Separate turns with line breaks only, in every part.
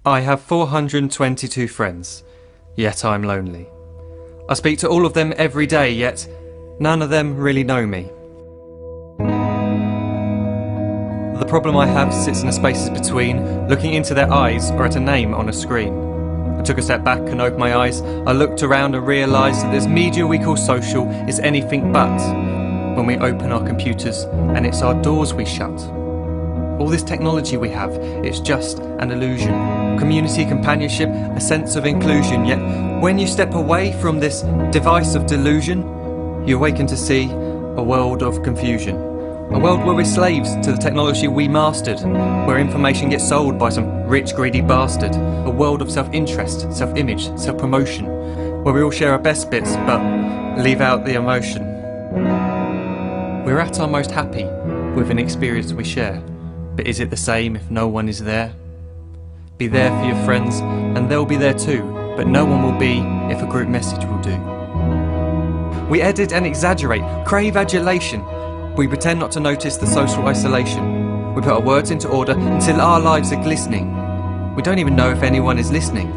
I have 422 friends, yet I'm lonely. I speak to all of them every day, yet none of them really know me. The problem I have sits in the spaces between looking into their eyes or at a name on a screen. I took a step back and opened my eyes. I looked around and realised that this media we call social is anything but when we open our computers, and it's our doors we shut. All this technology we have, it's just an illusion. Community, companionship, a sense of inclusion. Yet when you step away from this device of delusion, you awaken to see a world of confusion. A world where we're slaves to the technology we mastered, where information gets sold by some rich, greedy bastard. A world of self-interest, self-image, self-promotion, where we all share our best bits but leave out the emotion. We're at our most happy with an experience we share. But is it the same if no one is there? Be there for your friends and they'll be there too, but no one will be if a group message will do. We edit and exaggerate, crave adulation. We pretend not to notice the social isolation. We put our words into order until our lives are glistening. We don't even know if anyone is listening.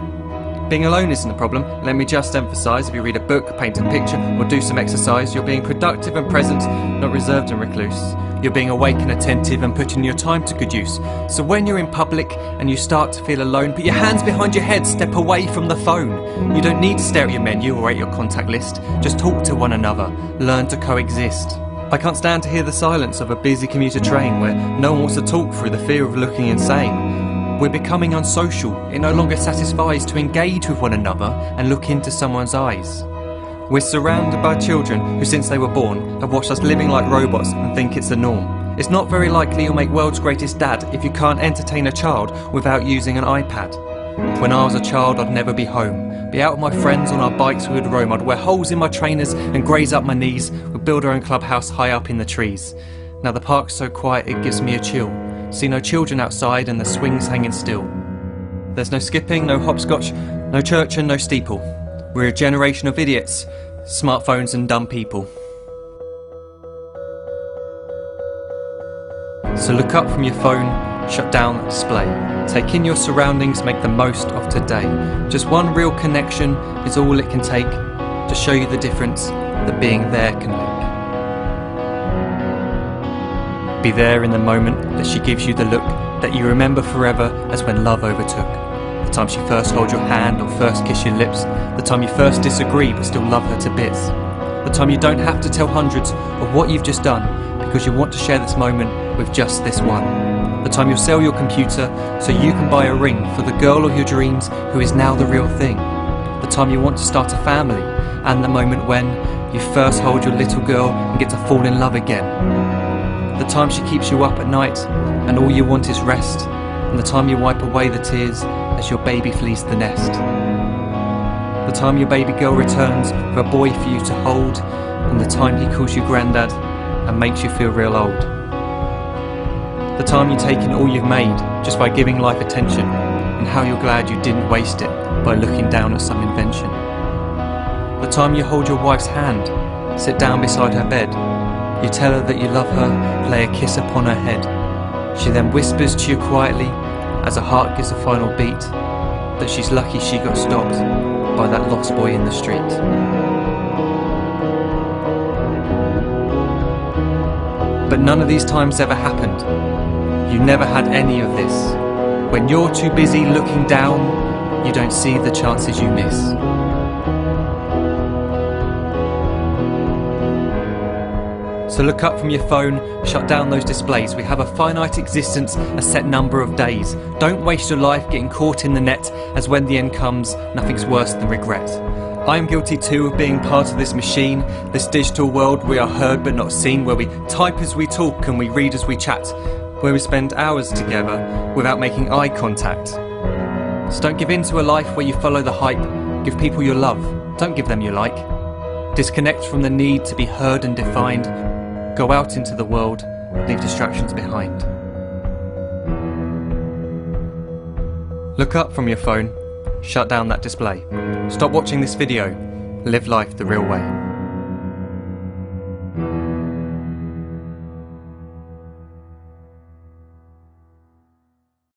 Being alone isn't the problem. Let me just emphasise, if you read a book, paint a picture or do some exercise, you're being productive and present, not reserved and recluse. You're being awake and attentive and putting your time to good use. So when you're in public and you start to feel alone, put your hands behind your head, step away from the phone. You don't need to stare at your menu or at your contact list. Just talk to one another, learn to coexist. I can't stand to hear the silence of a busy commuter train where no one wants to talk through the fear of looking insane. We're becoming unsocial. It no longer satisfies to engage with one another and look into someone's eyes. We're surrounded by children who, since they were born, have watched us living like robots and think it's the norm. It's not very likely you'll make world's greatest dad if you can't entertain a child without using an iPad. When I was a child, I'd never be home. Be out with my friends on our bikes we would roam. I'd wear holes in my trainers and graze up my knees. We'd build our own clubhouse high up in the trees. Now the park's so quiet it gives me a chill. See no children outside and the swings hanging still. There's no skipping, no hopscotch, no church and no steeple. We're a generation of idiots, smartphones and dumb people. So look up from your phone, shut down the display. Take in your surroundings, make the most of today. Just one real connection is all it can take to show you the difference that being there can make. Be there in the moment that she gives you the look that you remember forever as when love overtook. The time she first holds your hand or first kiss your lips. The time you first disagree but still love her to bits. The time you don't have to tell hundreds of what you've just done because you want to share this moment with just this one. The time you'll sell your computer so you can buy a ring for the girl of your dreams who is now the real thing. The time you want to start a family, and the moment when you first hold your little girl and get to fall in love again. The time she keeps you up at night and all you want is rest, and the time you wipe away the tears as your baby flees the nest. The time your baby girl returns with a boy for you to hold, and the time he calls you granddad and makes you feel real old. The time you take in all you've made just by giving life attention, and how you're glad you didn't waste it by looking down at some invention. The time you hold your wife's hand, sit down beside her bed, you tell her that you love her, lay a kiss upon her head. She then whispers to you quietly, as her heart gives a final beat, that she's lucky she got stopped by that lost boy in the street. But none of these times ever happened. You never had any of this. When you're too busy looking down, you don't see the chances you miss. So look up from your phone, shut down those displays. We have a finite existence, a set number of days. Don't waste your life getting caught in the net, as when the end comes, nothing's worse than regret. I am guilty too of being part of this machine, this digital world we are heard but not seen, where we type as we talk and we read as we chat, where we spend hours together without making eye contact. So don't give in to a life where you follow the hype. Give people your love, don't give them your like. Disconnect from the need to be heard and defined. Go out into the world, leave distractions behind. Look up from your phone, shut down that display. Stop watching this video, live life the real way.